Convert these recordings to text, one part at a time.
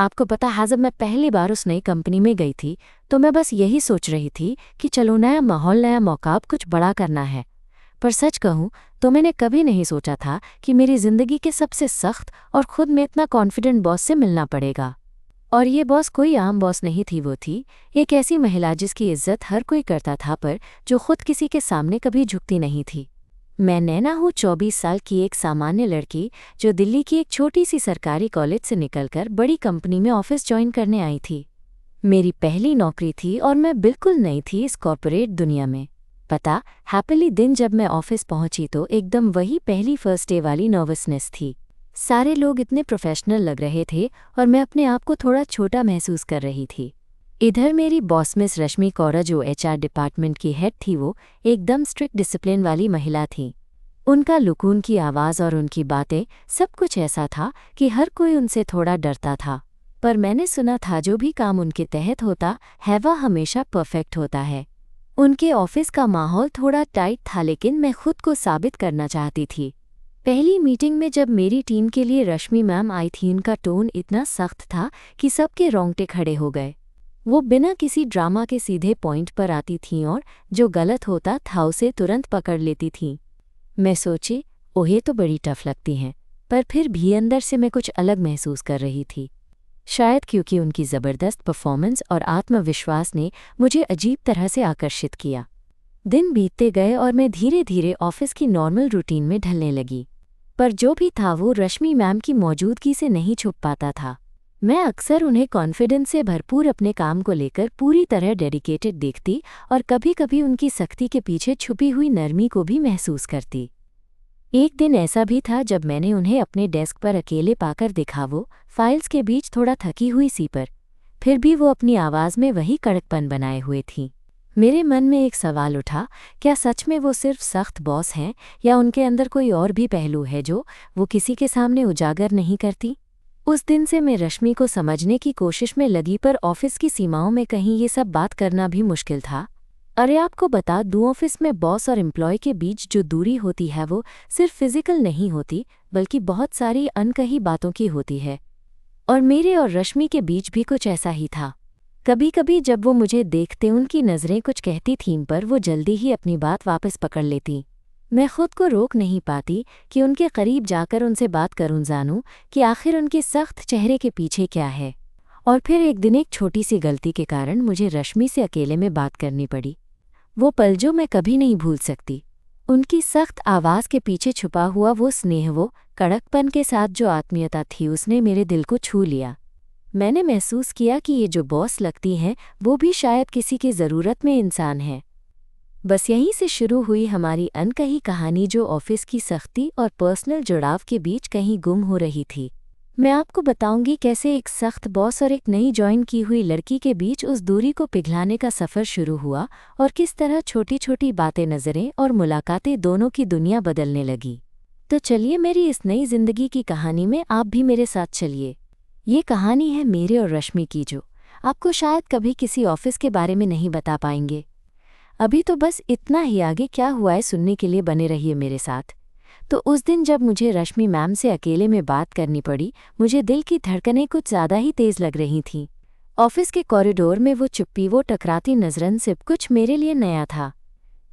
आपको पता है, जब मैं पहली बार उस नई कंपनी में गई थी तो मैं बस यही सोच रही थी कि चलो नया माहौल, नया मौका, अब कुछ बड़ा करना है। पर सच कहूँ तो मैंने कभी नहीं सोचा था कि मेरी ज़िंदगी के सबसे सख्त और खुद में इतना कॉन्फिडेंट बॉस से मिलना पड़ेगा। और ये बॉस कोई आम बॉस नहीं थी, वो थी एक ऐसी महिला जिसकी इज्जत हर कोई करता था, पर जो खुद किसी के सामने कभी झुकती नहीं थी। मैं नैना हूँ, 24 साल की एक सामान्य लड़की जो दिल्ली की एक छोटी सी सरकारी कॉलेज से निकलकर बड़ी कंपनी में ऑफिस ज्वाइन करने आई थी। मेरी पहली नौकरी थी और मैं बिल्कुल नई थी इस कॉर्पोरेट दुनिया में। पता, हैप्पीली दिन जब मैं ऑफिस पहुंची तो एकदम वही पहली फर्स्ट डे वाली नर्वसनेस थी। सारे लोग इतने प्रोफेशनल लग रहे थे और मैं अपने आप को थोड़ा छोटा महसूस कर रही थी। इधर मेरी बॉस मिस रश्मि कौरा, जो एचआर डिपार्टमेंट की हेड थी, वो एकदम स्ट्रिक्ट डिसिप्लिन वाली महिला थी। उनका लुक, उनकी आवाज़ और उनकी बातें, सब कुछ ऐसा था कि हर कोई उनसे थोड़ा डरता था। पर मैंने सुना था जो भी काम उनके तहत होता है वह हमेशा परफेक्ट होता है। उनके ऑफिस का माहौल थोड़ा टाइट था, लेकिन मैं खुद को साबित करना चाहती थी। पहली मीटिंग में जब मेरी टीम के लिए रश्मि मैम आई थी, उनका टोन इतना सख्त था कि सबके रोंगटे खड़े हो गए। वो बिना किसी ड्रामा के सीधे पॉइंट पर आती थीं और जो गलत होता था उसे तुरंत पकड़ लेती थीं। मैं सोची, ओह ये तो बड़ी टफ लगती हैं, पर फिर भी अंदर से मैं कुछ अलग महसूस कर रही थी। शायद क्योंकि उनकी ज़बरदस्त परफॉर्मेंस और आत्मविश्वास ने मुझे अजीब तरह से आकर्षित किया। दिन बीतते गए और मैं धीरे धीरे ऑफिस की नॉर्मल रूटीन में ढलने लगी। पर जो भी था वो रश्मि मैम की मौजूदगी से नहीं छुप पाता था। मैं अक्सर उन्हें कॉन्फिडेंस से भरपूर अपने काम को लेकर पूरी तरह डेडिकेटेड देखती और कभी-कभी उनकी सख्ती के पीछे छुपी हुई नरमी को भी महसूस करती। एक दिन ऐसा भी था जब मैंने उन्हें अपने डेस्क पर अकेले पाकर देखा। वो फाइल्स के बीच थोड़ा थकी हुई सी, पर फिर भी वो अपनी आवाज़ में वही कड़कपन बनाए हुए थीं। मेरे मन में एक सवाल उठा, क्या सच में वो सिर्फ सख्त बॉस हैं या उनके अंदर कोई और भी पहलू है जो वो किसी के सामने उजागर नहीं करती? उस दिन से मैं रश्मि को समझने की कोशिश में लगी, पर ऑफिस की सीमाओं में कहीं ये सब बात करना भी मुश्किल था। अरे आपको बता दूं, ऑफिस में बॉस और एम्प्लॉय के बीच जो दूरी होती है वो सिर्फ फिजिकल नहीं होती, बल्कि बहुत सारी अनकही बातों की होती है। और मेरे और रश्मि के बीच भी कुछ ऐसा ही था। कभी कभी जब वो मुझे देखते उनकी नज़रें कुछ कहती थीं, पर वो जल्दी ही अपनी बात वापस पकड़ लेती। मैं खुद को रोक नहीं पाती कि उनके करीब जाकर उनसे बात करूं, जानूं कि आखिर उनके सख्त चेहरे के पीछे क्या है। और फिर एक दिन एक छोटी सी गलती के कारण मुझे रश्मि से अकेले में बात करनी पड़ी। वो पल जो मैं कभी नहीं भूल सकती। उनकी सख्त आवाज़ के पीछे छुपा हुआ वो स्नेह, वो कड़कपन के साथ जो आत्मीयता थी, उसने मेरे दिल को छू लिया। मैंने महसूस किया कि ये जो बॉस लगती हैं वो भी शायद किसी की ज़रूरत में इंसान है। बस यहीं से शुरू हुई हमारी अनकही कहानी, जो ऑफिस की सख्ती और पर्सनल जुड़ाव के बीच कहीं गुम हो रही थी। मैं आपको बताऊंगी कैसे एक सख्त बॉस और एक नई ज्वाइन की हुई लड़की के बीच उस दूरी को पिघलाने का सफ़र शुरू हुआ और किस तरह छोटी छोटी बातें, नज़रें और मुलाकातें दोनों की दुनिया बदलने लगी। तो चलिए मेरी इस नई जिंदगी की कहानी में आप भी मेरे साथ चलिए। ये कहानी है मेरे और रश्मि की, जो आपको शायद कभी किसी ऑफिस के बारे में नहीं बता पाएंगे। अभी तो बस इतना ही, आगे क्या हुआ है सुनने के लिए बने रहिए मेरे साथ। तो उस दिन जब मुझे रश्मि मैम से अकेले में बात करनी पड़ी, मुझे दिल की धड़कनें कुछ ज़्यादा ही तेज़ लग रही थीं। ऑफिस के कॉरिडोर में वो चुप्पी, वो टकराती नज़रन, सब कुछ मेरे लिए नया था।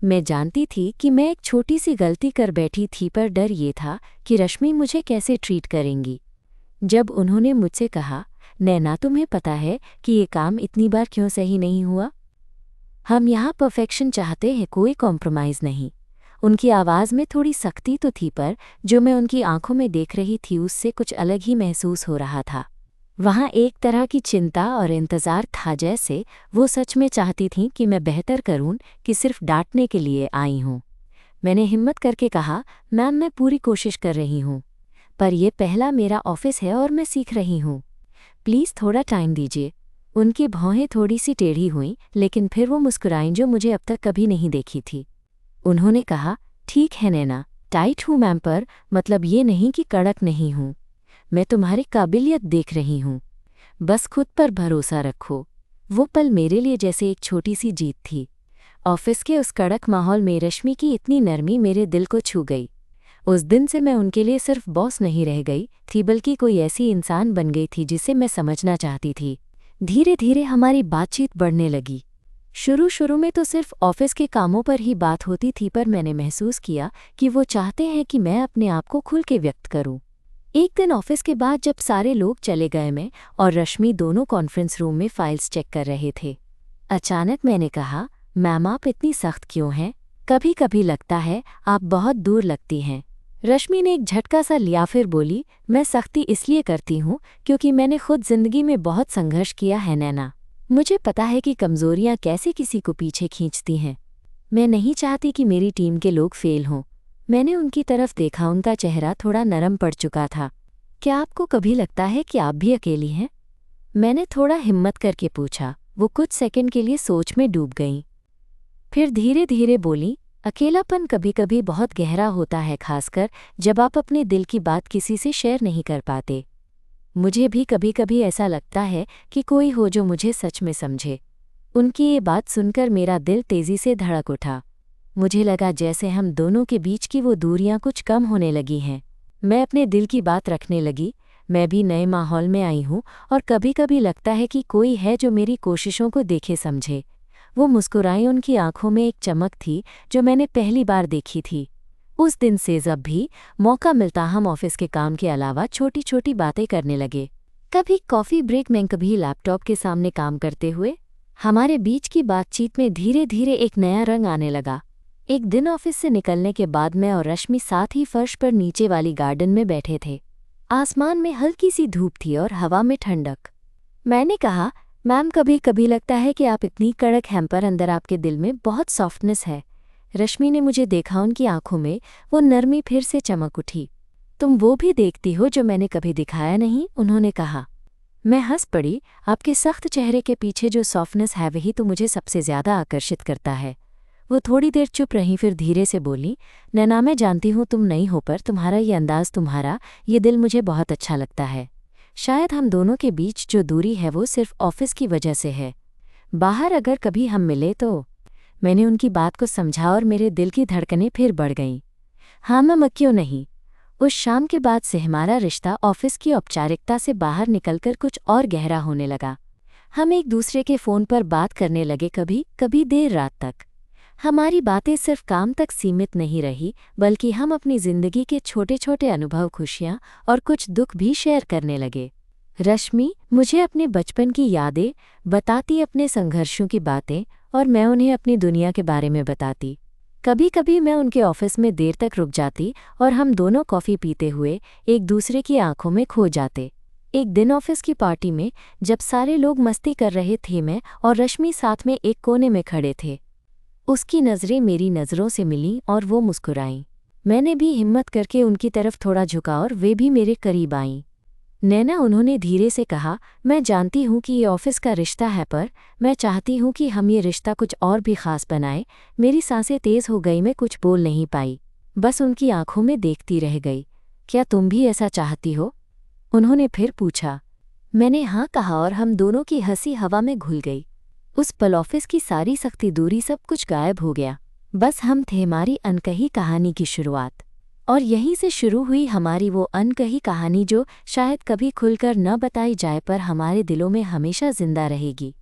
मैं जानती थी कि मैं एक छोटी सी गलती कर बैठी थी, पर डर ये था कि रश्मि मुझे कैसे ट्रीट करेंगी। जब उन्होंने मुझसे कहा, नैना तुम्हें पता है कि ये काम इतनी बार क्यों सही नहीं हुआ? हम यहाँ परफेक्शन चाहते हैं, कोई कॉम्प्रोमाइज़ नहीं। उनकी आवाज़ में थोड़ी सख्ती तो थी, पर जो मैं उनकी आंखों में देख रही थी उससे कुछ अलग ही महसूस हो रहा था। वहाँ एक तरह की चिंता और इंतज़ार था, जैसे वो सच में चाहती थीं कि मैं बेहतर करूं कि सिर्फ डांटने के लिए आई हूँ। मैंने हिम्मत करके कहा, मैम मैं पूरी कोशिश कर रही हूँ, पर यह पहला मेरा ऑफिस है और मैं सीख रही हूँ। प्लीज़ थोड़ा टाइम दीजिए। उनकी भौहें थोड़ी सी टेढ़ी हुईं, लेकिन फिर वो मुस्कुराईं, जो मुझे अब तक कभी नहीं देखी थी। उन्होंने कहा, ठीक है नैना, टाइट हूँ मैम, पर मतलब ये नहीं कि कड़क नहीं हूँ। मैं तुम्हारी काबिलियत देख रही हूँ, बस खुद पर भरोसा रखो। वो पल मेरे लिए जैसे एक छोटी सी जीत थी। ऑफिस के उस कड़क माहौल में रश्मि की इतनी नरमी मेरे दिल को छू गई। उस दिन से मैं उनके लिए सिर्फ बॉस नहीं रह गई थी, बल्कि कोई ऐसी इंसान बन गई थी जिसे मैं समझना चाहती थी। धीरे धीरे हमारी बातचीत बढ़ने लगी। शुरू में तो सिर्फ ऑफिस के कामों पर ही बात होती थी, पर मैंने महसूस किया कि वो चाहते हैं कि मैं अपने आप को खुल के व्यक्त करूं। एक दिन ऑफिस के बाद जब सारे लोग चले गए, मैं और रश्मि दोनों कॉन्फ्रेंस रूम में फाइल्स चेक कर रहे थे। अचानक मैंने कहा, मैम आप इतनी सख्त क्यों हैं? कभी कभी लगता है आप बहुत दूर लगती हैं। रश्मि ने एक झटका सा लिया, फिर बोली, मैं सख्ती इसलिए करती हूँ क्योंकि मैंने खुद जिंदगी में बहुत संघर्ष किया है नैना। मुझे पता है कि कमजोरियां कैसे किसी को पीछे खींचती हैं। मैं नहीं चाहती कि मेरी टीम के लोग फेल हों। मैंने उनकी तरफ देखा, उनका चेहरा थोड़ा नरम पड़ चुका था। क्या आपको कभी लगता है कि आप भी अकेली हैं? मैंने थोड़ा हिम्मत करके पूछा। वो कुछ सेकंड के लिए सोच में डूब गईं। फिर धीरे धीरे बोली, अकेलापन कभी कभी बहुत गहरा होता है, खासकर जब आप अपने दिल की बात किसी से शेयर नहीं कर पाते। मुझे भी कभी कभी ऐसा लगता है कि कोई हो जो मुझे सच में समझे। उनकी ये बात सुनकर मेरा दिल तेजी से धड़क उठा। मुझे लगा जैसे हम दोनों के बीच की वो दूरियां कुछ कम होने लगी हैं। मैं अपने दिल की बात रखने लगी। मैं भी नए माहौल में आई हूँ और कभी कभी लगता है कि कोई है जो मेरी कोशिशों को देखे समझे। वो मुस्कुराई, उनकी आंखों में एक चमक थी जो मैंने पहली बार देखी थी। उस दिन से जब भी मौका मिलता हम ऑफिस के काम के अलावा छोटी छोटी बातें करने लगे। कभी कॉफ़ी ब्रेक में, कभी लैपटॉप के सामने काम करते हुए। हमारे बीच की बातचीत में धीरे धीरे एक नया रंग आने लगा। एक दिन ऑफिस से निकलने के बाद मैं और रश्मि साथ ही फर्श पर नीचे वाली गार्डन में बैठे थे। आसमान में हल्की सी धूप थी और हवा में ठंडक। मैंने कहा, मैम कभी कभी लगता है कि आप इतनी कड़क हैं पर अंदर आपके दिल में बहुत सॉफ्टनेस है। रश्मि ने मुझे देखा, उनकी आंखों में वो नरमी फिर से चमक उठी। तुम वो भी देखती हो जो मैंने कभी दिखाया नहीं, उन्होंने कहा। मैं हंस पड़ी। आपके सख्त चेहरे के पीछे जो सॉफ्टनेस है वही तो मुझे सबसे ज़्यादा आकर्षित करता है। वो थोड़ी देर चुप रहीं, फिर धीरे से बोली, नैना मैं जानती हूँ तुम नई हो, पर तुम्हारा ये अंदाज़, तुम्हारा ये दिल मुझे बहुत अच्छा लगता है। शायद हम दोनों के बीच जो दूरी है वो सिर्फ ऑफिस की वजह से है। बाहर अगर कभी हम मिले तो। मैंने उनकी बात को समझा और मेरे दिल की धड़कनें फिर बढ़ गईं। हाँ मैम, क्यों नहीं। उस शाम के बाद से हमारा रिश्ता ऑफिस की औपचारिकता से बाहर निकलकर कुछ और गहरा होने लगा। हम एक दूसरे के फ़ोन पर बात करने लगे, कभी कभी देर रात तक। हमारी बातें सिर्फ काम तक सीमित नहीं रही, बल्कि हम अपनी ज़िंदगी के छोटे छोटे अनुभव, खुशियाँ और कुछ दुख भी शेयर करने लगे। रश्मि मुझे अपने बचपन की यादें बताती, अपने संघर्षों की बातें, और मैं उन्हें अपनी दुनिया के बारे में बताती। कभी कभी मैं उनके ऑफिस में देर तक रुक जाती और हम दोनों कॉफ़ी पीते हुए एक दूसरे की आंखों में खो जाते। एक दिन ऑफिस की पार्टी में जब सारे लोग मस्ती कर रहे थे, मैं और रश्मि साथ में एक कोने में खड़े थे। उसकी नज़रें मेरी नज़रों से मिलीं और वो मुस्कुराईं। मैंने भी हिम्मत करके उनकी तरफ थोड़ा झुका और वे भी मेरे करीब आईं। नैना, उन्होंने धीरे से कहा, मैं जानती हूँ कि ये ऑफिस का रिश्ता है, पर मैं चाहती हूँ कि हम ये रिश्ता कुछ और भी ख़ास बनाएं। मेरी सांसें तेज़ हो गई, मैं कुछ बोल नहीं पाई, बस उनकी आंखों में देखती रह गई। क्या तुम भी ऐसा चाहती हो? उन्होंने फिर पूछा। मैंने हाँ कहा और हम दोनों की हंसी हवा में घुल गई। उस पल ऑफिस की सारी सख्ती, दूरी, सब कुछ गायब हो गया। बस हम थे, हमारी अनकही कहानी की शुरुआत। और यहीं से शुरू हुई हमारी वो अनकही कहानी जो शायद कभी खुलकर न बताई जाए, पर हमारे दिलों में हमेशा जिंदा रहेगी।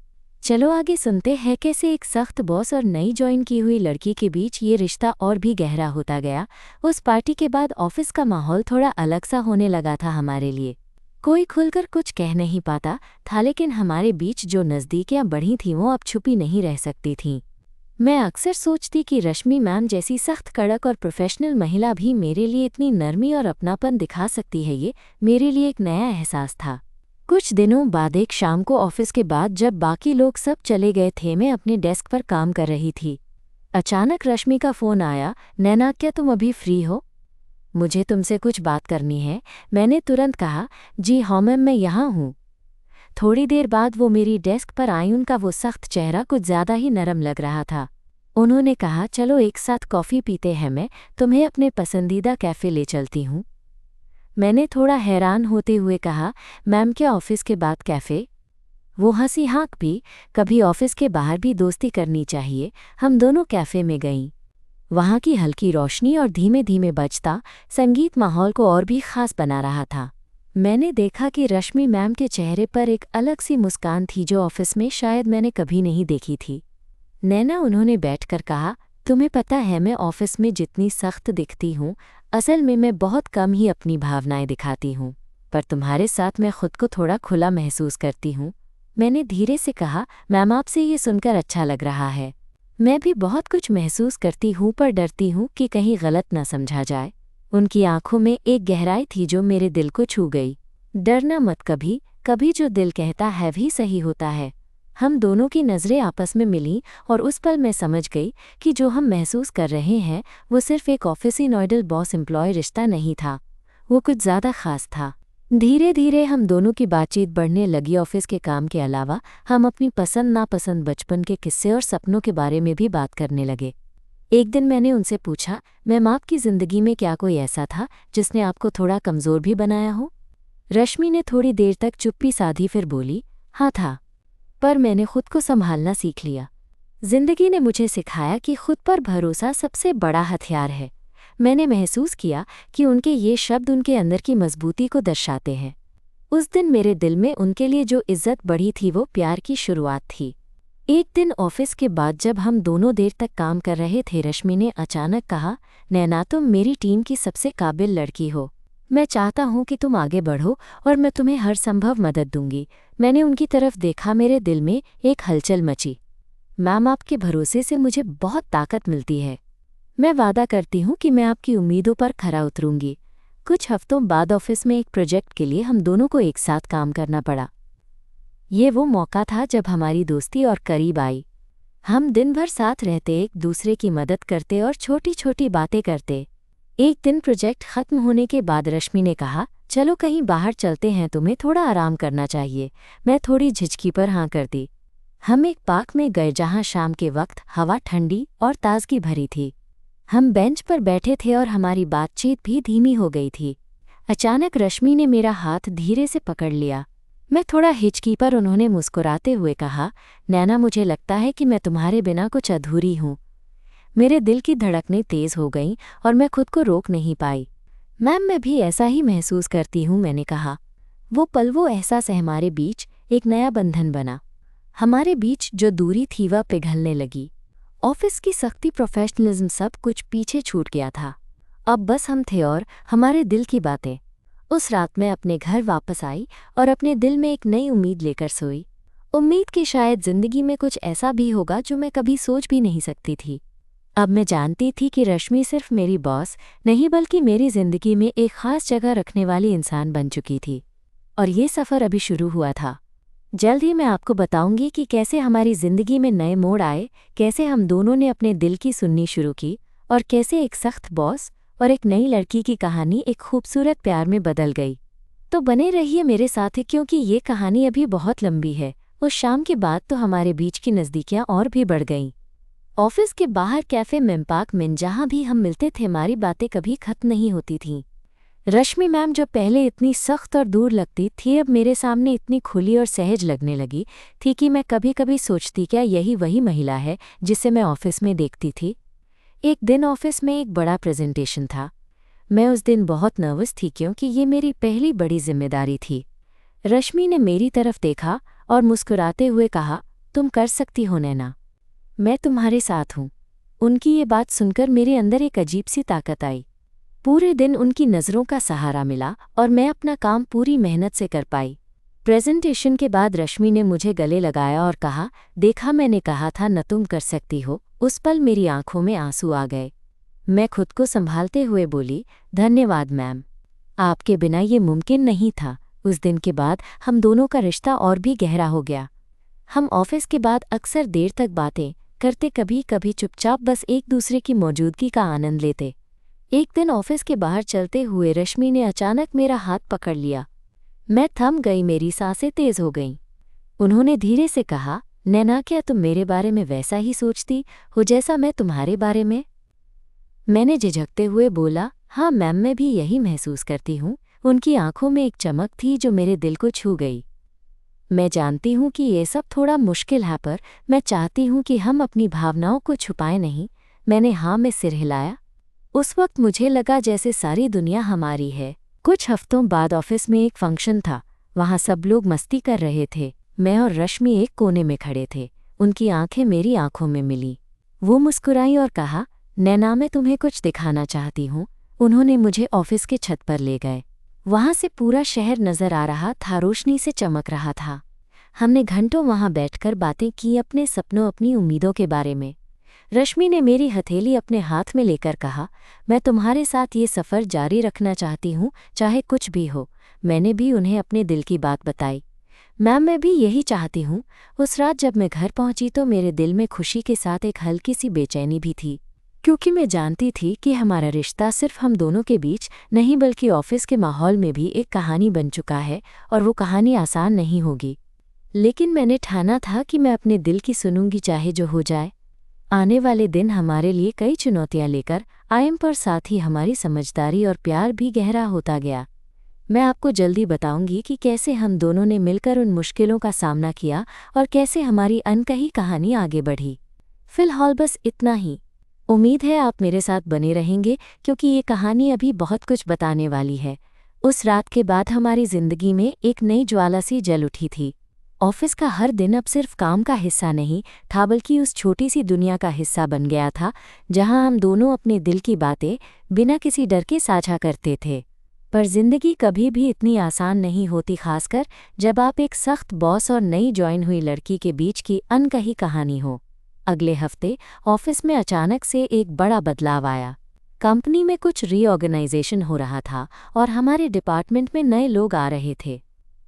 चलो आगे सुनते हैं कैसे एक सख्त बॉस और नई ज्वाइन की हुई लड़की के बीच ये रिश्ता और भी गहरा होता गया। उस पार्टी के बाद ऑफिस का माहौल थोड़ा अलग सा होने लगा था हमारे लिए। कोई खुलकर कुछ कह नहीं पाता था, लेकिन हमारे बीच जो नज़दीकियां बढ़ी थीं वो अब छुपी नहीं रह सकती थीं। मैं अक्सर सोचती कि रश्मि मैम जैसी सख्त, कड़क और प्रोफेशनल महिला भी मेरे लिए इतनी नरमी और अपनापन दिखा सकती है। ये मेरे लिए एक नया एहसास था। कुछ दिनों बाद एक शाम को ऑफिस के बाद जब बाकी लोग सब चले गए थे, मैं अपने डेस्क पर काम कर रही थी। अचानक रश्मि का फ़ोन आया। नैना, क्या तुम अभी फ्री हो? मुझे तुमसे कुछ बात करनी है। मैंने तुरंत कहा, जी हाँ मैम, मैं यहाँ हूँ। थोड़ी देर बाद वो मेरी डेस्क पर आई। उनका वो सख्त चेहरा कुछ ज़्यादा ही नरम लग रहा था। उन्होंने कहा, चलो एक साथ कॉफ़ी पीते हैं, मैं तुम्हें अपने पसंदीदा कैफ़े ले चलती हूँ। मैंने थोड़ा हैरान होते हुए कहा, मैम क्या ऑफिस के बाद कैफ़े? वो हंसी, हाँक भी, कभी ऑफिस के बाहर भी दोस्ती करनी चाहिए। हम दोनों कैफ़े में गईं। वहाँ की हल्की रोशनी और धीमे धीमे बजता संगीत माहौल को और भी खास बना रहा था। मैंने देखा कि रश्मि मैम के चेहरे पर एक अलग सी मुस्कान थी जो ऑफिस में शायद मैंने कभी नहीं देखी थी। नैना, उन्होंने बैठकर कहा, तुम्हें पता है मैं ऑफिस में जितनी सख्त दिखती हूँ, असल में मैं बहुत कम ही अपनी भावनाएं दिखाती हूँ, पर तुम्हारे साथ मैं खुद को थोड़ा खुला महसूस करती हूँ। मैंने धीरे से कहा, मैम आपसे ये सुनकर अच्छा लग रहा है। मैं भी बहुत कुछ महसूस करती हूँ पर डरती हूँ कि कहीं गलत ना समझा जाए। उनकी आंखों में एक गहराई थी जो मेरे दिल को छू गई। डरना मत, कभी कभी जो दिल कहता है भी सही होता है। हम दोनों की नज़रें आपस में मिलीं और उस पल मैं समझ गई कि जो हम महसूस कर रहे हैं वो सिर्फ एक ऑफिसी नॉइडल बॉस एम्प्लॉय रिश्ता नहीं था, वो कुछ ज़्यादा खास था। धीरे धीरे हम दोनों की बातचीत बढ़ने लगी। ऑफिस के काम के अलावा हम अपनी पसंद नापसंद, बचपन के किस्से और सपनों के बारे में भी बात करने लगे। एक दिन मैंने उनसे पूछा, मैम आपकी ज़िंदगी में क्या कोई ऐसा था जिसने आपको थोड़ा कमज़ोर भी बनाया हो? रश्मि ने थोड़ी देर तक चुप्पी साधी, फिर बोली, हाँ था, पर मैंने खुद को संभालना सीख लिया। जिंदगी ने मुझे सिखाया कि खुद पर भरोसा सबसे बड़ा हथियार है। मैंने महसूस किया कि उनके ये शब्द उनके अंदर की मजबूती को दर्शाते हैं। उस दिन मेरे दिल में उनके लिए जो इज्जत बढ़ी थी वो प्यार की शुरुआत थी। एक दिन ऑफिस के बाद जब हम दोनों देर तक काम कर रहे थे, रश्मि ने अचानक कहा, नैना तुम मेरी टीम की सबसे काबिल लड़की हो। मैं चाहता हूँ कि तुम आगे बढ़ो और मैं तुम्हें हर संभव मदद दूंगी। मैंने उनकी तरफ देखा, मेरे दिल में एक हलचल मची। मैम आपके भरोसे से मुझे बहुत ताकत मिलती है। मैं वादा करती हूँ कि मैं आपकी उम्मीदों पर खरा उतरूंगी। कुछ हफ्तों बाद ऑफिस में एक प्रोजेक्ट के लिए हम दोनों को एक साथ काम करना पड़ा। ये वो मौका था जब हमारी दोस्ती और करीब आई। हम दिन भर साथ रहते, एक दूसरे की मदद करते और छोटी छोटी बातें करते। एक दिन प्रोजेक्ट खत्म होने के बाद रश्मि ने कहा, चलो कहीं बाहर चलते हैं, तुम्हें थोड़ा आराम करना चाहिए। मैं थोड़ी झिझकी पर हाँ कर दी। हम एक पार्क में गए जहाँ शाम के वक्त हवा ठंडी और ताजगी भरी थी। हम बेंच पर बैठे थे और हमारी बातचीत भी धीमी हो गई थी। अचानक रश्मि ने मेरा हाथ धीरे से पकड़ लिया। मैं थोड़ा हिचकी पर उन्होंने मुस्कुराते हुए कहा, नैना मुझे लगता है कि मैं तुम्हारे बिना कुछ अधूरी हूँ। मेरे दिल की धड़कनें तेज हो गईं और मैं खुद को रोक नहीं पाई। मैम मैं भी ऐसा ही महसूस करती हूँ, मैंने कहा। वो पल, वो एहसास, हमारे बीच एक नया बंधन बना। हमारे बीच जो दूरी थी वह पिघलने लगी। ऑफिस की सख्ती, प्रोफेशनलिज्म, सब कुछ पीछे छूट गया था। अब बस हम थे और हमारे दिल की बातें। उस रात मैं अपने घर वापस आई और अपने दिल में एक नई उम्मीद लेकर सोई। उम्मीद कि शायद जिंदगी में कुछ ऐसा भी होगा जो मैं कभी सोच भी नहीं सकती थी। अब मैं जानती थी कि रश्मि सिर्फ मेरी बॉस नहीं बल्कि मेरी जिंदगी में एक खास जगह रखने वाली इंसान बन चुकी थी। और ये सफ़र अभी शुरू हुआ था। जल्द ही मैं आपको बताऊंगी कि कैसे हमारी जिंदगी में नए मोड़ आए, कैसे हम दोनों ने अपने दिल की सुननी शुरू की और कैसे एक सख्त बॉस और एक नई लड़की की कहानी एक खूबसूरत प्यार में बदल गई। तो बने रहिए मेरे साथ क्योंकि ये कहानी अभी बहुत लंबी है। उस शाम के बाद तो हमारे बीच की नज़दीकियाँ और भी बढ़ गईं। ऑफिस के बाहर कैफ़े मेम्पाक में जहाँ भी हम मिलते थे, हमारी बातें कभी खत्म नहीं होती थीं। रश्मि मैम जो पहले इतनी सख्त और दूर लगती थी, अब मेरे सामने इतनी खुली और सहज लगने लगी थी कि मैं कभी कभी सोचती, क्या यही वही महिला है जिसे मैं ऑफिस में देखती थी। एक दिन ऑफिस में एक बड़ा प्रेजेंटेशन था। मैं उस दिन बहुत नर्वस थी क्योंकि ये मेरी पहली बड़ी जिम्मेदारी थी। रश्मि ने मेरी तरफ देखा और मुस्कुराते हुए कहा, तुम कर सकती हो नैना, मैं तुम्हारे साथ हूँ। उनकी ये बात सुनकर मेरे अंदर एक अजीब सी ताकत आई। पूरे दिन उनकी नज़रों का सहारा मिला और मैं अपना काम पूरी मेहनत से कर पाई। प्रेजेंटेशन के बाद रश्मि ने मुझे गले लगाया और कहा, देखा मैंने कहा था न, तुम कर सकती हो। उस पल मेरी आंखों में आंसू आ गए। मैं खुद को संभालते हुए बोली, धन्यवाद मैम, आपके बिना ये मुमकिन नहीं था। उस दिन के बाद हम दोनों का रिश्ता और भी गहरा हो गया। हम ऑफिस के बाद अक्सर देर तक बातें करते, कभी कभी चुपचाप बस एक दूसरे की मौजूदगी का आनंद लेते। एक दिन ऑफिस के बाहर चलते हुए रश्मि ने अचानक मेरा हाथ पकड़ लिया। मैं थम गई, मेरी सांसें तेज हो गईं। उन्होंने धीरे से कहा, नैना क्या तुम मेरे बारे में वैसा ही सोचती हो जैसा मैं तुम्हारे बारे में? मैंने झिझकते हुए बोला, हाँ मैम, मैं भी यही महसूस करती हूँ। उनकी आंखों में एक चमक थी जो मेरे दिल को छू गई। मैं जानती हूँ कि ये सब थोड़ा मुश्किल है, पर मैं चाहती हूँ कि हम अपनी भावनाओं को छुपाएं नहीं, मैंने हाँ में सिर हिलाया। उस वक्त मुझे लगा जैसे सारी दुनिया हमारी है। कुछ हफ्तों बाद ऑफिस में एक फंक्शन था। वहाँ सब लोग मस्ती कर रहे थे। मैं और रश्मि एक कोने में खड़े थे। उनकी आंखें मेरी आंखों में मिली। वो मुस्कुराई और कहा, नैना मैं तुम्हें कुछ दिखाना चाहती हूँ। उन्होंने मुझे ऑफिस के छत पर ले गए। वहाँ से पूरा शहर नजर आ रहा था, रोशनी से चमक रहा था। हमने घंटों वहाँ बैठकर बातें की, अपने सपनों अपनी उम्मीदों के बारे में। रश्मि ने मेरी हथेली अपने हाथ में लेकर कहा, मैं तुम्हारे साथ ये सफ़र जारी रखना चाहती हूँ, चाहे कुछ भी हो। मैंने भी उन्हें अपने दिल की बात बताई। मैम मैं भी यही चाहती हूँ। उस रात जब मैं घर पहुंची तो मेरे दिल में खुशी के साथ एक हल्की सी बेचैनी भी थी, क्योंकि मैं जानती थी कि हमारा रिश्ता सिर्फ हम दोनों के बीच नहीं बल्कि ऑफिस के माहौल में भी एक कहानी बन चुका है, और वो कहानी आसान नहीं होगी। लेकिन मैंने ठाना था कि मैं अपने दिल की सुनूंगी, चाहे जो हो जाए। आने वाले दिन हमारे लिए कई चुनौतियां लेकर आए, पर साथ ही हमारी समझदारी और प्यार भी गहरा होता गया। मैं आपको जल्दी बताऊंगी कि कैसे हम दोनों ने मिलकर उन मुश्किलों का सामना किया और कैसे हमारी अनकही कहानी आगे बढ़ी। फिलहाल बस इतना ही। उम्मीद है आप मेरे साथ बने रहेंगे, क्योंकि ये कहानी अभी बहुत कुछ बताने वाली है। उस रात के बाद हमारी जिंदगी में एक नई ज्वाला सी जल उठी थी। ऑफिस का हर दिन अब सिर्फ काम का हिस्सा नहीं था, बल्कि उस छोटी सी दुनिया का हिस्सा बन गया था, जहां हम दोनों अपने दिल की बातें बिना किसी डर के साझा करते थे। पर जिंदगी कभी भी इतनी आसान नहीं होती, खासकर जब आप एक सख्त बॉस और नई ज्वाइन हुई लड़की के बीच की अनकही कहानी हो। अगले हफ्ते ऑफिस में अचानक से एक बड़ा बदलाव आया। कंपनी में कुछ रीऑर्गेनाइजेशन हो रहा था और हमारे डिपार्टमेंट में नए लोग आ रहे थे।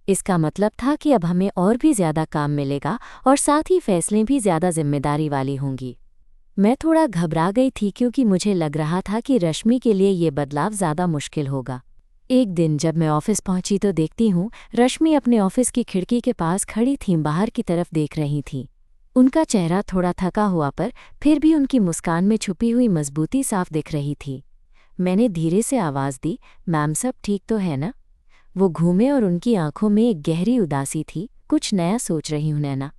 इसका मतलब था कि अब हमें और भी ज़्यादा काम मिलेगा और साथ ही फैसले भी ज़्यादा जिम्मेदारी वाली होंगी। मैं थोड़ा घबरा गई थी, क्योंकि मुझे लग रहा था कि रश्मि के लिए ये बदलाव ज़्यादा मुश्किल होगा। एक दिन जब मैं ऑफिस पहुंची तो देखती हूँ रश्मि अपने ऑफिस की खिड़की के पास खड़ी थीं, बाहर की तरफ देख रही थीं। उनका चेहरा थोड़ा थका हुआ, पर फिर भी उनकी मुस्कान में छुपी हुई मजबूती साफ दिख रही थी। मैंने धीरे से आवाज़ दी, मैम सब ठीक तो है ना? वो घूमे और उनकी आंखों में एक गहरी उदासी थी। कुछ नया सोच रही हूं नैना।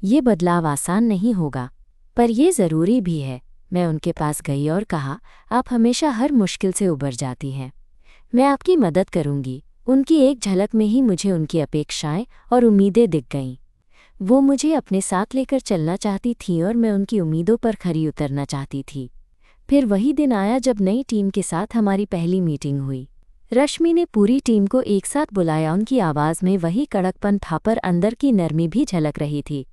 ये बदलाव आसान नहीं होगा, पर ये ज़रूरी भी है। मैं उनके पास गई और कहा, आप हमेशा हर मुश्किल से उबर जाती हैं। मैं आपकी मदद करूंगी। उनकी एक झलक में ही मुझे उनकी अपेक्षाएं और उम्मीदें दिख गईं। वो मुझे अपने साथ लेकर चलना चाहती थी और मैं उनकी उम्मीदों पर खरी उतरना चाहती थी। फिर वही दिन आया जब नई टीम के साथ हमारी पहली मीटिंग हुई। रश्मि ने पूरी टीम को एक साथ बुलाया। उनकी आवाज़ में वही कड़कपन था, पर अंदर की नरमी भी झलक रही थी।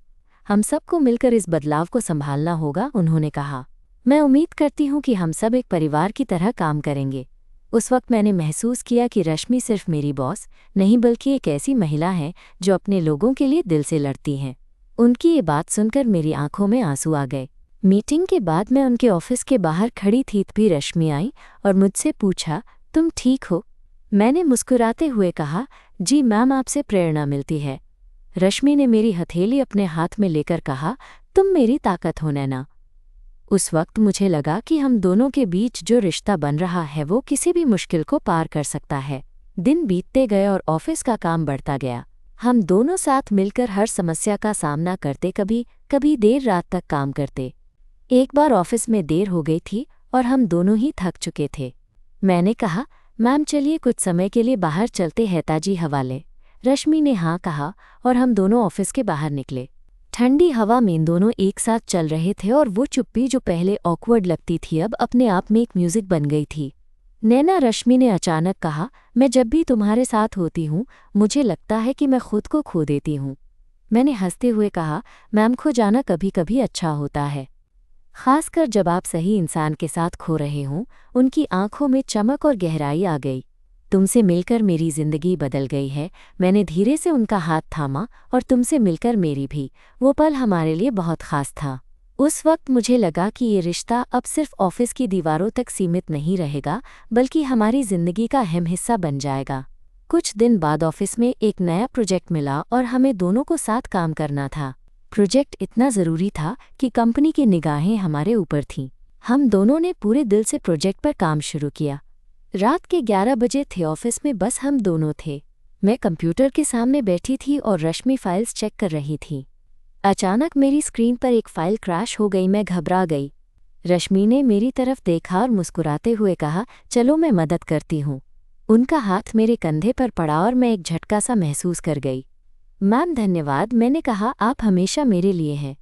हम सबको मिलकर इस बदलाव को संभालना होगा, उन्होंने कहा। मैं उम्मीद करती हूँ कि हम सब एक परिवार की तरह काम करेंगे। उस वक्त मैंने महसूस किया कि रश्मि सिर्फ मेरी बॉस नहीं, बल्कि एक ऐसी महिला है जो अपने लोगों के लिए दिल से लड़ती हैं। उनकी ये बात सुनकर मेरी आंखों में आंसू आ गए। मीटिंग के बाद मैं उनके ऑफिस के बाहर खड़ी थी, तभी रश्मि आई और मुझसे पूछा, तुम ठीक हो? मैंने मुस्कुराते हुए कहा, जी मैम, आपसे प्रेरणा मिलती है। रश्मि ने मेरी हथेली अपने हाथ में लेकर कहा, तुम मेरी ताकत हो नैना। उस वक्त मुझे लगा कि हम दोनों के बीच जो रिश्ता बन रहा है वो किसी भी मुश्किल को पार कर सकता है। दिन बीतते गए और ऑफिस का काम बढ़ता गया। हम दोनों साथ मिलकर हर समस्या का सामना करते, कभी कभी देर रात तक काम करते। एक बार ऑफिस में देर हो गई थी और हम दोनों ही थक चुके थे। मैंने कहा, मैम चलिए कुछ समय के लिए बाहर चलते हैं, ताजी हवा लें। रश्मि ने हाँ कहा और हम दोनों ऑफिस के बाहर निकले। ठंडी हवा में दोनों एक साथ चल रहे थे और वो चुप्पी जो पहले ऑकवर्ड लगती थी अब अपने आप में एक म्यूजिक बन गई थी। नैना, रश्मि ने अचानक कहा, मैं जब भी तुम्हारे साथ होती हूँ मुझे लगता है कि मैं खुद को खो देती हूँ। मैंने हंसते हुए कहा, मैम खो जाना कभी कभी अच्छा होता है, खासकर जब आप सही इंसान के साथ खो रहे हों। उनकी आंखों में चमक और गहराई आ गई। तुमसे मिलकर मेरी जिंदगी बदल गई है। मैंने धीरे से उनका हाथ थामा और तुमसे मिलकर मेरी भी। वो पल हमारे लिए बहुत खास था। उस वक्त मुझे लगा कि ये रिश्ता अब सिर्फ ऑफिस की दीवारों तक सीमित नहीं रहेगा, बल्कि हमारी जिंदगी का अहम हिस्सा बन जाएगा। कुछ दिन बाद ऑफिस में एक नया प्रोजेक्ट मिला और हमें दोनों को साथ काम करना था। प्रोजेक्ट इतना ज़रूरी था कि कंपनी की निगाहें हमारे ऊपर थीं। हम दोनों ने पूरे दिल से प्रोजेक्ट पर काम शुरू किया। रात के 11 बजे थे। ऑफिस में बस हम दोनों थे। मैं कंप्यूटर के सामने बैठी थी और रश्मि फाइल्स चेक कर रही थी। अचानक मेरी स्क्रीन पर एक फाइल क्रैश हो गई। मैं घबरा गई। रश्मि ने मेरी तरफ देखा और मुस्कुराते हुए कहा, चलो मैं मदद करती हूँ। उनका हाथ मेरे कंधे पर पड़ा और मैं एक झटका सा महसूस कर गई। मैम धन्यवाद, मैंने कहा, आप हमेशा मेरे लिए हैं।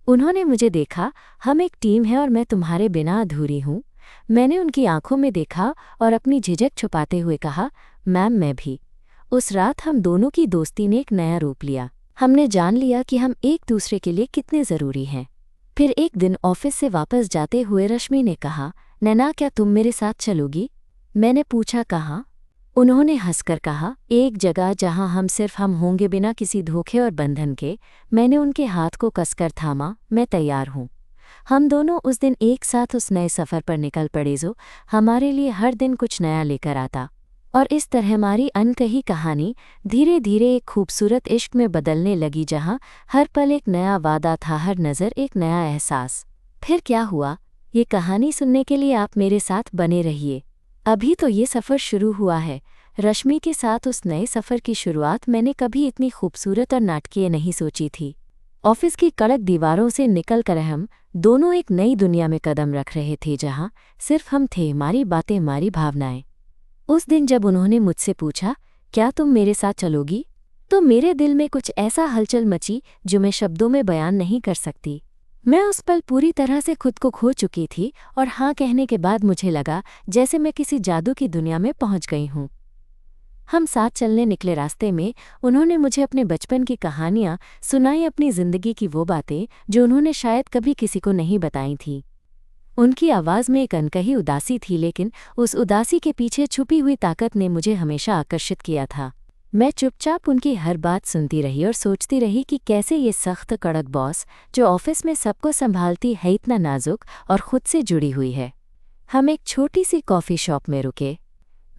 उन्होंने मुझे देखा, हम एक टीम है और मैं तुम्हारे बिना अधूरी हूँ। मैंने उनकी आंखों में देखा और अपनी झिझक छुपाते हुए कहा, मैम मैं भी। उस रात हम दोनों की दोस्ती ने एक नया रूप लिया। हमने जान लिया कि हम एक दूसरे के लिए कितने ज़रूरी हैं। फिर एक दिन ऑफिस से वापस जाते हुए रश्मि ने कहा, नैना क्या तुम मेरे साथ चलोगी? मैंने पूछा, कहाँ? उन्होंने हंसकर कहा, एक जगह जहां हम होंगे, बिना किसी धोखे और बंधन के। मैंने उनके हाथ को कसकर थामा, मैं तैयार हूँ। हम दोनों उस दिन एक साथ उस नए सफ़र पर निकल पड़े जो हमारे लिए हर दिन कुछ नया लेकर आता। और इस तरह हमारी अनकही कहानी धीरे धीरे एक खूबसूरत इश्क में बदलने लगी, जहाँ हर पल एक नया वादा था, हर नज़र एक नया एहसास। फिर क्या हुआ, ये कहानी सुनने के लिए आप मेरे साथ बने रहिए। अभी तो ये सफ़र शुरू हुआ है। रश्मि के साथ उस नए सफ़र की शुरुआत मैंने कभी इतनी खूबसूरत और नाटकीय नहीं सोची थी। ऑफिस की कड़क दीवारों से निकलकर हम दोनों एक नई दुनिया में कदम रख रहे थे, जहाँ सिर्फ हम थे, हमारी बातें, हमारी भावनाएं। उस दिन जब उन्होंने मुझसे पूछा, क्या तुम मेरे साथ चलोगी, तो मेरे दिल में कुछ ऐसा हलचल मची जो मैं शब्दों में बयान नहीं कर सकती। मैं उस पल पूरी तरह से खुद को खो चुकी थी और हाँ कहने के बाद मुझे लगा जैसे मैं किसी जादू की दुनिया में पहुंच गई हूँ। हम साथ चलने निकले। रास्ते में उन्होंने मुझे अपने बचपन की कहानियाँ सुनाई, अपनी ज़िंदगी की वो बातें जो उन्होंने शायद कभी किसी को नहीं बताई थीं। उनकी आवाज़ में एक अनकही उदासी थी, लेकिन उस उदासी के पीछे छुपी हुई ताकत ने मुझे हमेशा आकर्षित किया था। मैं चुपचाप उनकी हर बात सुनती रही और सोचती रही कि कैसे ये सख्त कड़क बॉस जो ऑफिस में सबको संभालती है इतना नाजुक और खुद से जुड़ी हुई है। हम एक छोटी सी कॉफ़ी शॉप में रुके।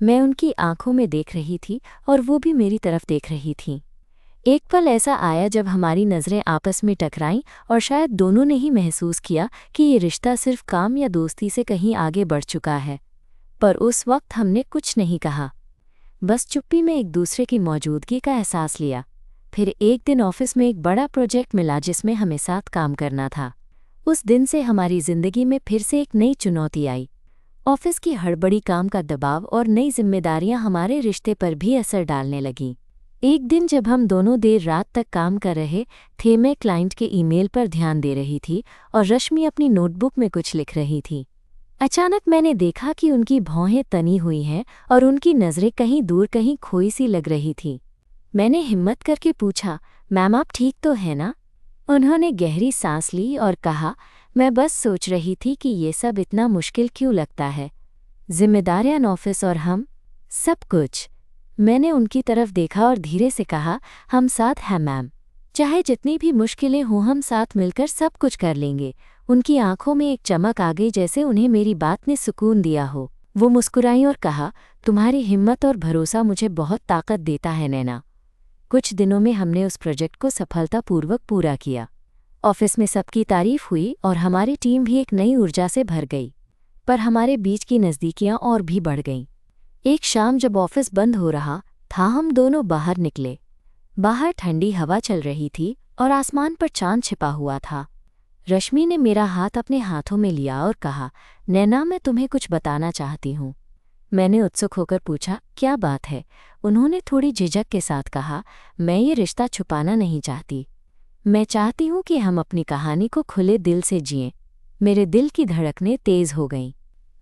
मैं उनकी आंखों में देख रही थी और वो भी मेरी तरफ देख रही थीं। एक पल ऐसा आया जब हमारी नज़रें आपस में टकराईं और शायद दोनों ने ही महसूस किया कि ये रिश्ता सिर्फ काम या दोस्ती से कहीं आगे बढ़ चुका है। पर उस वक्त हमने कुछ नहीं कहा, बस चुप्पी में एक दूसरे की मौजूदगी का एहसास लिया। फिर एक दिन ऑफिस में एक बड़ा प्रोजेक्ट मिला जिसमें हमें साथ काम करना था। उस दिन से हमारी ज़िंदगी में फिर से एक नई चुनौती आई। ऑफिस की हड़बड़ी, काम का दबाव और नई जिम्मेदारियां हमारे रिश्ते पर भी असर डालने लगीं। एक दिन जब हम दोनों देर रात तक काम कर रहे थे, मैं क्लाइंट के ईमेल पर ध्यान दे रही थी और रश्मि अपनी नोटबुक में कुछ लिख रही थी। अचानक मैंने देखा कि उनकी भौहें तनी हुई हैं और उनकी नज़रें कहीं दूर, कहीं खोई सी लग रही थी। मैंने हिम्मत करके पूछा, मैम आप ठीक तो हैं ना? उन्होंने गहरी सांस ली और कहा, मैं बस सोच रही थी कि ये सब इतना मुश्किल क्यों लगता है। जिम्मेदारियां, ऑफिस और हम, सब कुछ। मैंने उनकी तरफ देखा और धीरे से कहा, हम साथ हैं मैम, चाहे जितनी भी मुश्किलें हों हम साथ मिलकर सब कुछ कर लेंगे। उनकी आंखों में एक चमक आ गई, जैसे उन्हें मेरी बात ने सुकून दिया हो। वो मुस्कुराईं और कहा, तुम्हारी हिम्मत और भरोसा मुझे बहुत ताकत देता है नैना। कुछ दिनों में हमने उस प्रोजेक्ट को सफलतापूर्वक पूरा किया। ऑफिस में सबकी तारीफ हुई और हमारी टीम भी एक नई ऊर्जा से भर गई। पर हमारे बीच की नज़दीकियां और भी बढ़ गईं। एक शाम जब ऑफिस बंद हो रहा था, हम दोनों बाहर निकले। बाहर ठंडी हवा चल रही थी और आसमान पर चांद छिपा हुआ था। रश्मि ने मेरा हाथ अपने हाथों में लिया और कहा, नैना मैं तुम्हें कुछ बताना चाहती हूँ। मैंने उत्सुक होकर पूछा, क्या बात है? उन्होंने थोड़ी झिझक के साथ कहा, मैं ये रिश्ता छुपाना नहीं चाहती। मैं चाहती हूँ कि हम अपनी कहानी को खुले दिल से जिएं। मेरे दिल की धड़कनें तेज हो गईं।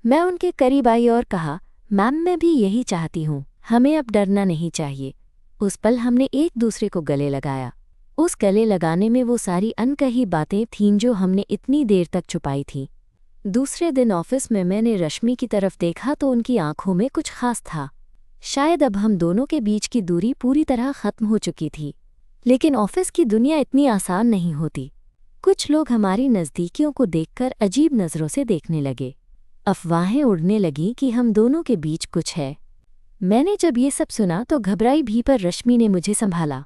मैं उनके करीब आई और कहा, मैम मैं भी यही चाहती हूँ, हमें अब डरना नहीं चाहिए। उस पल हमने एक दूसरे को गले लगाया। उस गले लगाने में वो सारी अनकही बातें थीं जो हमने इतनी देर तक छुपाई थीं। दूसरे दिन ऑफिस में मैंने रश्मि की तरफ देखा तो उनकी आंखों में कुछ खास था। शायद अब हम दोनों के बीच की दूरी पूरी तरह खत्म हो चुकी थी। लेकिन ऑफिस की दुनिया इतनी आसान नहीं होती। कुछ लोग हमारी नज़दीकियों को देखकर अजीब नज़रों से देखने लगे। अफवाहें उड़ने लगीं कि हम दोनों के बीच कुछ है। मैंने जब ये सब सुना तो घबराई भी, पर रश्मि ने मुझे संभाला।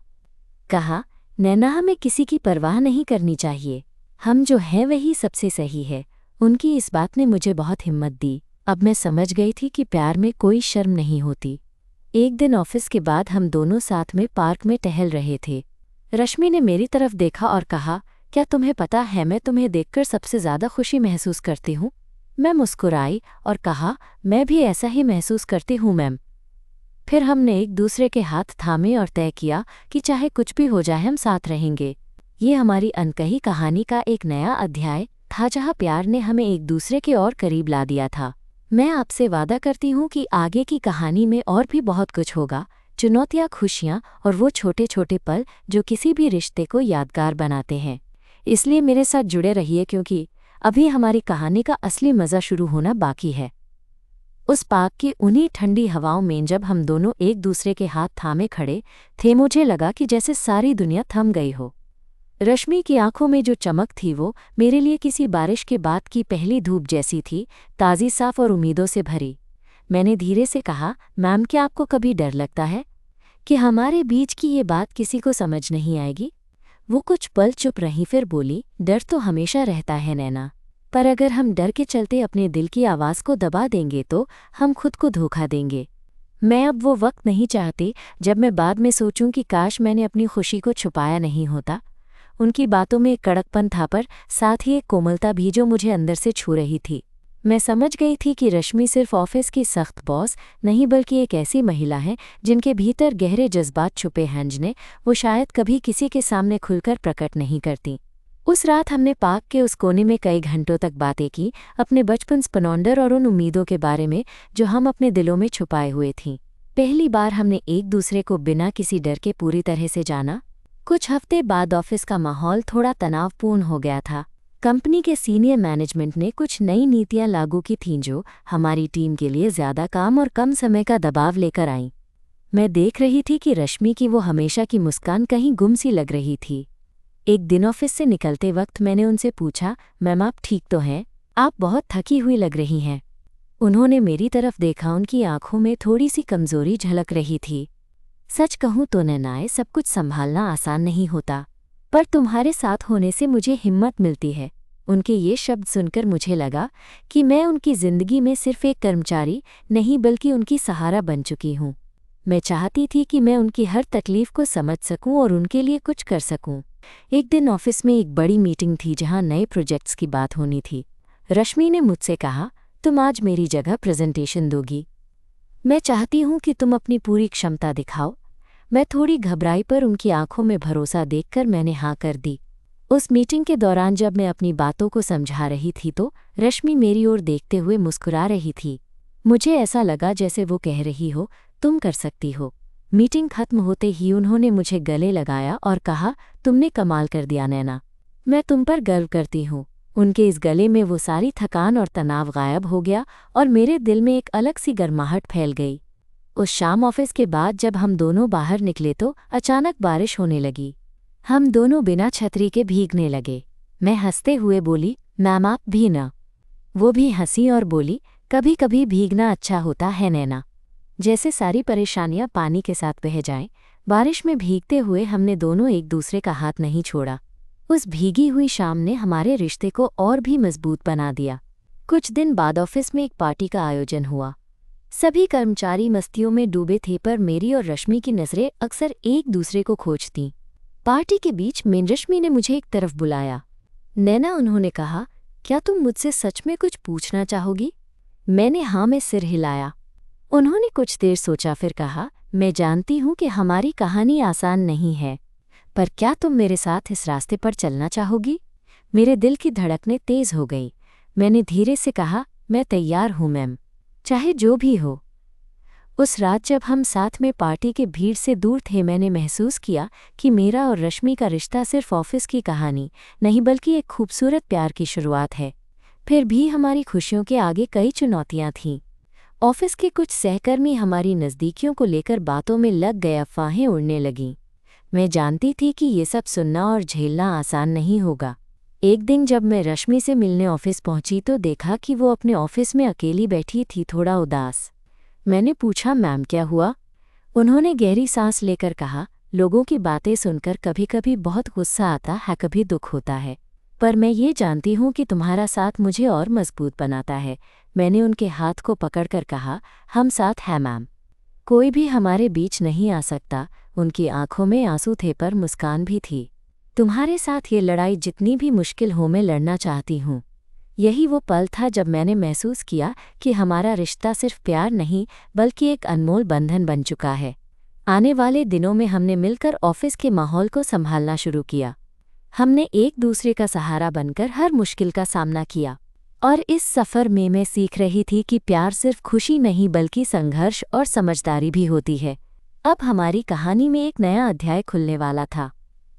कहा, नैना हमें किसी की परवाह नहीं करनी चाहिए, हम जो हैं वही सबसे सही है। उनकी इस बात ने मुझे बहुत हिम्मत दी। अब मैं समझ गई थी कि प्यार में कोई शर्म नहीं होती। एक दिन ऑफिस के बाद हम दोनों साथ में पार्क में टहल रहे थे। रश्मि ने मेरी तरफ देखा और कहा, क्या तुम्हें पता है मैं तुम्हें देखकर सबसे ज़्यादा खुशी महसूस करती हूँ? मैं मुस्कुराई और कहा, मैं भी ऐसा ही महसूस करती हूँ मैम। फिर हमने एक दूसरे के हाथ थामे और तय किया कि चाहे कुछ भी हो जाए हम साथ रहेंगे। ये हमारी अनकही कहानी का एक नया अध्याय था जहाँ प्यार ने हमें एक दूसरे के और करीब ला दिया था। मैं आपसे वादा करती हूँ कि आगे की कहानी में और भी बहुत कुछ होगा, चुनौतियाँ, खुशियाँ और वो छोटे छोटे पल जो किसी भी रिश्ते को यादगार बनाते हैं। इसलिए मेरे साथ जुड़े रहिए क्योंकि अभी हमारी कहानी का असली मज़ा शुरू होना बाकी है। उस पार्क की उन्हीं ठंडी हवाओं में जब हम दोनों एक दूसरे के हाथ थामे खड़े थे, मुझे लगा कि जैसे सारी दुनिया थम गई हो। रश्मि की आंखों में जो चमक थी वो मेरे लिए किसी बारिश के बाद की पहली धूप जैसी थी, ताज़ी, साफ और उम्मीदों से भरी। मैंने धीरे से कहा, मैम क्या आपको कभी डर लगता है कि हमारे बीच की ये बात किसी को समझ नहीं आएगी? वो कुछ पल चुप रही, फिर बोली, डर तो हमेशा रहता है नैना, पर अगर हम डर के चलते अपने दिल की आवाज़ को दबा देंगे तो हम खुद को धोखा देंगे। मैं अब वो वक्त नहीं चाहती जब मैं बाद में सोचूं कि काश मैंने अपनी खुशी को छुपाया नहीं होता। उनकी बातों में एक कड़कपन था पर साथ ही एक कोमलता भी जो मुझे अंदर से छू रही थी। मैं समझ गई थी कि रश्मि सिर्फ ऑफिस की सख्त बॉस नहीं बल्कि एक ऐसी महिला है जिनके भीतर गहरे जज्बात छुपे हैं जिन्हें वो शायद कभी किसी के सामने खुलकर प्रकट नहीं करती। उस रात हमने पार्क के उस कोने में कई घंटों तक बातें की, अपने बचपन, स्पनौंडर और उन उम्मीदों के बारे में जो हम अपने दिलों में छुपाए हुए थीं। पहली बार हमने एक दूसरे को बिना किसी डर के पूरी तरह से जाना। कुछ हफ्ते बाद ऑफिस का माहौल थोड़ा तनावपूर्ण हो गया था। कंपनी के सीनियर मैनेजमेंट ने कुछ नई नीतियां लागू की थीं जो हमारी टीम के लिए ज़्यादा काम और कम समय का दबाव लेकर आईं। मैं देख रही थी कि रश्मि की वो हमेशा की मुस्कान कहीं गुम सी लग रही थी। एक दिन ऑफिस से निकलते वक्त मैंने उनसे पूछा, मैम आप ठीक तो हैं? आप बहुत थकी हुई लग रही हैं। उन्होंने मेरी तरफ देखा, उनकी आंखों में थोड़ी सी कमजोरी झलक रही थी। सच कहूँ तो नैनाए, सब कुछ संभालना आसान नहीं होता, पर तुम्हारे साथ होने से मुझे हिम्मत मिलती है। उनके ये शब्द सुनकर मुझे लगा कि मैं उनकी जिंदगी में सिर्फ एक कर्मचारी नहीं बल्कि उनकी सहारा बन चुकी हूँ। मैं चाहती थी कि मैं उनकी हर तकलीफ को समझ सकूं और उनके लिए कुछ कर सकूं। एक दिन ऑफिस में एक बड़ी मीटिंग थी जहां नए प्रोजेक्ट्स की बात होनी थी। रश्मि ने मुझसे कहा, तुम आज मेरी जगह प्रेजेंटेशन दोगी। मैं चाहती हूं कि तुम अपनी पूरी क्षमता दिखाओ। मैं थोड़ी घबराई पर उनकी आंखों में भरोसा देखकर मैंने हाँ कर दी। उस मीटिंग के दौरान जब मैं अपनी बातों को समझा रही थी तो रश्मि मेरी ओर देखते हुए मुस्कुरा रही थी। मुझे ऐसा लगा जैसे वो कह रही हो, तुम कर सकती हो। मीटिंग खत्म होते ही उन्होंने मुझे गले लगाया और कहा, तुमने कमाल कर दिया नैना, मैं तुम पर गर्व करती हूँ। उनके इस गले में वो सारी थकान और तनाव गायब हो गया और मेरे दिल में एक अलग सी गर्माहट फैल गई। उस शाम ऑफिस के बाद जब हम दोनों बाहर निकले तो अचानक बारिश होने लगी। हम दोनों बिना छतरी के भीगने लगे। मैं हंसते हुए बोली, मैम आप भी ना। वो भी हंसी और बोली, कभी कभी भीगना अच्छा होता है नैना, जैसे सारी परेशानियां पानी के साथ बह जाएं। बारिश में भीगते हुए हमने दोनों एक दूसरे का हाथ नहीं छोड़ा। उस भीगी हुई शाम ने हमारे रिश्ते को और भी मजबूत बना दिया। कुछ दिन बाद ऑफिस में एक पार्टी का आयोजन हुआ। सभी कर्मचारी मस्तियों में डूबे थे पर मेरी और रश्मि की नज़रें अक्सर एक दूसरे को खोजतीं। पार्टी के बीच में रश्मि ने मुझे एक तरफ बुलाया। नैना, उन्होंने कहा, क्या तुम मुझसे सच में कुछ पूछना चाहोगी? मैंने हाँ में सिर हिलाया। उन्होंने कुछ देर सोचा फिर कहा, मैं जानती हूँ कि हमारी कहानी आसान नहीं है, पर क्या तुम मेरे साथ इस रास्ते पर चलना चाहोगी? मेरे दिल की धड़कनें तेज हो गई। मैंने धीरे से कहा, मैं तैयार हूँ मैम, चाहे जो भी हो। उस रात जब हम साथ में पार्टी के भीड़ से दूर थे मैंने महसूस किया कि मेरा और रश्मि का रिश्ता सिर्फ ऑफिस की कहानी नहीं बल्कि एक खूबसूरत प्यार की शुरुआत है। फिर भी हमारी खुशियों के आगे कई चुनौतियां थीं। ऑफिस के कुछ सहकर्मी हमारी नज़दीकियों को लेकर बातों में लग गए, अफवाहें उड़ने लगीं। मैं जानती थी कि ये सब सुनना और झेलना आसान नहीं होगा। एक दिन जब मैं रश्मि से मिलने ऑफिस पहुंची तो देखा कि वो अपने ऑफिस में अकेली बैठी थी, थोड़ा उदास। मैंने पूछा, मैम क्या हुआ? उन्होंने गहरी सांस लेकर कहा, लोगों की बातें सुनकर कभी कभी बहुत गुस्सा आता है, कभी दुख होता है, पर मैं ये जानती हूँ कि तुम्हारा साथ मुझे और मजबूत बनाता है। मैंने उनके हाथ को पकड़कर कहा, हम साथ हैं मैम, कोई भी हमारे बीच नहीं आ सकता। उनकी आंखों में आंसू थे पर मुस्कान भी थी। तुम्हारे साथ ये लड़ाई जितनी भी मुश्किल हो मैं लड़ना चाहती हूँ। यही वो पल था जब मैंने महसूस किया कि हमारा रिश्ता सिर्फ प्यार नहीं बल्कि एक अनमोल बंधन बन चुका है। आने वाले दिनों में हमने मिलकर ऑफिस के माहौल को संभालना शुरू किया। हमने एक दूसरे का सहारा बनकर हर मुश्किल का सामना किया। और इस सफ़र में मैं सीख रही थी कि प्यार सिर्फ खुशी नहीं बल्कि संघर्ष और समझदारी भी होती है। अब हमारी कहानी में एक नया अध्याय खुलने वाला था।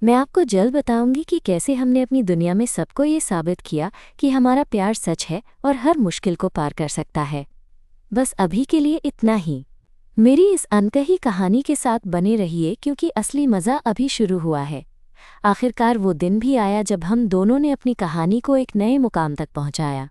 मैं आपको जल्द बताऊंगी कि कैसे हमने अपनी दुनिया में सबको ये साबित किया कि हमारा प्यार सच है और हर मुश्किल को पार कर सकता है। बस अभी के लिए इतना ही। मेरी इस अनकही कहानी के साथ बने रहिए क्योंकि असली मज़ा अभी शुरू हुआ है। आखिरकार वो दिन भी आया जब हम दोनों ने अपनी कहानी को एक नए मुकाम तक पहुंचाया।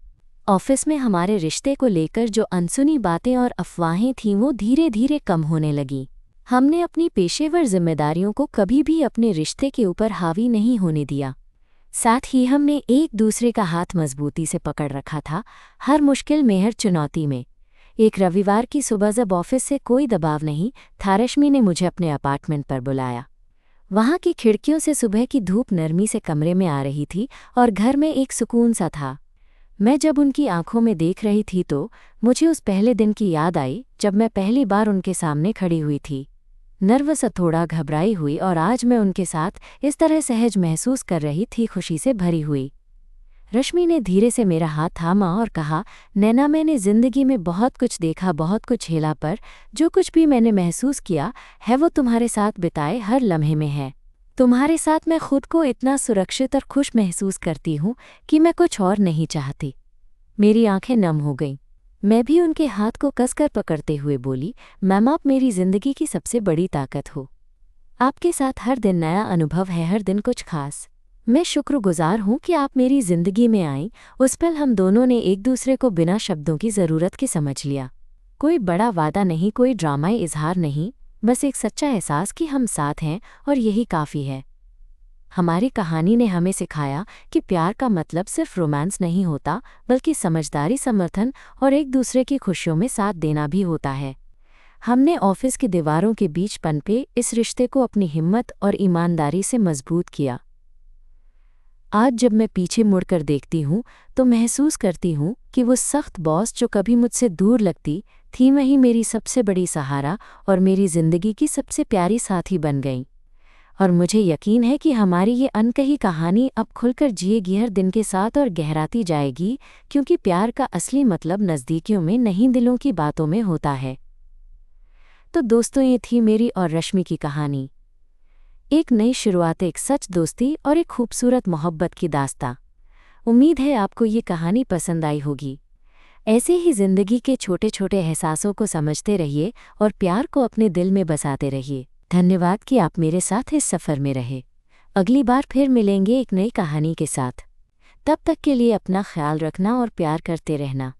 ऑफिस में हमारे रिश्ते को लेकर जो अनसुनी बातें और अफवाहें थीं वो धीरे धीरे कम होने लगीं। हमने अपनी पेशेवर जिम्मेदारियों को कभी भी अपने रिश्ते के ऊपर हावी नहीं होने दिया। साथ ही हमने एक दूसरे का हाथ मजबूती से पकड़ रखा था, हर मुश्किल में, हर चुनौती में। एक रविवार की सुबह जब ऑफिस से कोई दबाव नहीं था, रश्मि ने मुझे अपने अपार्टमेंट पर बुलाया। वहाँ की खिड़कियों से सुबह की धूप नरमी से कमरे में आ रही थी और घर में एक सुकून सा था। मैं जब उनकी आंखों में देख रही थी तो मुझे उस पहले दिन की याद आई जब मैं पहली बार उनके सामने खड़ी हुई थी, नर्वस, थोड़ा घबराई हुई, और आज मैं उनके साथ इस तरह सहज महसूस कर रही थी, खुशी से भरी हुई। रश्मि ने धीरे से मेरा हाथ थामा और कहा, नैना, मैंने ज़िंदगी में बहुत कुछ देखा, बहुत कुछ झेला, पर जो कुछ भी मैंने महसूस किया है वो तुम्हारे साथ बिताए हर लम्हे में है। तुम्हारे साथ मैं खुद को इतना सुरक्षित और खुश महसूस करती हूँ कि मैं कुछ और नहीं चाहती। मेरी आंखें नम हो गईं। मैं भी उनके हाथ को कसकर पकड़ते हुए बोली, मैम, आप मेरी ज़िंदगी की सबसे बड़ी ताकत हो। आपके साथ हर दिन नया अनुभव है, हर दिन कुछ खास। मैं शुक्रगुजार हूँ कि आप मेरी ज़िंदगी में आईं। उस पल हम दोनों ने एक दूसरे को बिना शब्दों की ज़रूरत के समझ लिया। कोई बड़ा वादा नहीं, कोई ड्रामाई इजहार नहीं, बस एक सच्चा एहसास कि हम साथ हैं और यही काफ़ी है। हमारी कहानी ने हमें सिखाया कि प्यार का मतलब सिर्फ रोमांस नहीं होता बल्कि समझदारी, समर्थन और एक दूसरे की खुशियों में साथ देना भी होता है। हमने ऑफिस की दीवारों के बीच पनपे इस रिश्ते को अपनी हिम्मत और ईमानदारी से मजबूत किया। आज जब मैं पीछे मुड़कर देखती हूँ तो महसूस करती हूँ कि वो सख्त बॉस जो कभी मुझसे दूर लगती थी वही मेरी सबसे बड़ी सहारा और मेरी ज़िंदगी की सबसे प्यारी साथी बन गई। और मुझे यकीन है कि हमारी ये अनकही कहानी अब खुलकर जिएगी हर दिन के साथ और गहराती जाएगी, क्योंकि प्यार का असली मतलब नज़दीकियों में नहीं, दिलों की बातों में होता है। तो दोस्तों, ये थी मेरी और रश्मि की कहानी। एक नई शुरुआत, एक सच दोस्ती और एक खूबसूरत मोहब्बत की दास्तां। उम्मीद है आपको ये कहानी पसंद आई होगी। ऐसे ही ज़िंदगी के छोटे छोटे एहसासों को समझते रहिए और प्यार को अपने दिल में बसाते रहिए। धन्यवाद कि आप मेरे साथ इस सफ़र में रहे। अगली बार फिर मिलेंगे एक नई कहानी के साथ। तब तक के लिए अपना ख्याल रखना और प्यार करते रहना।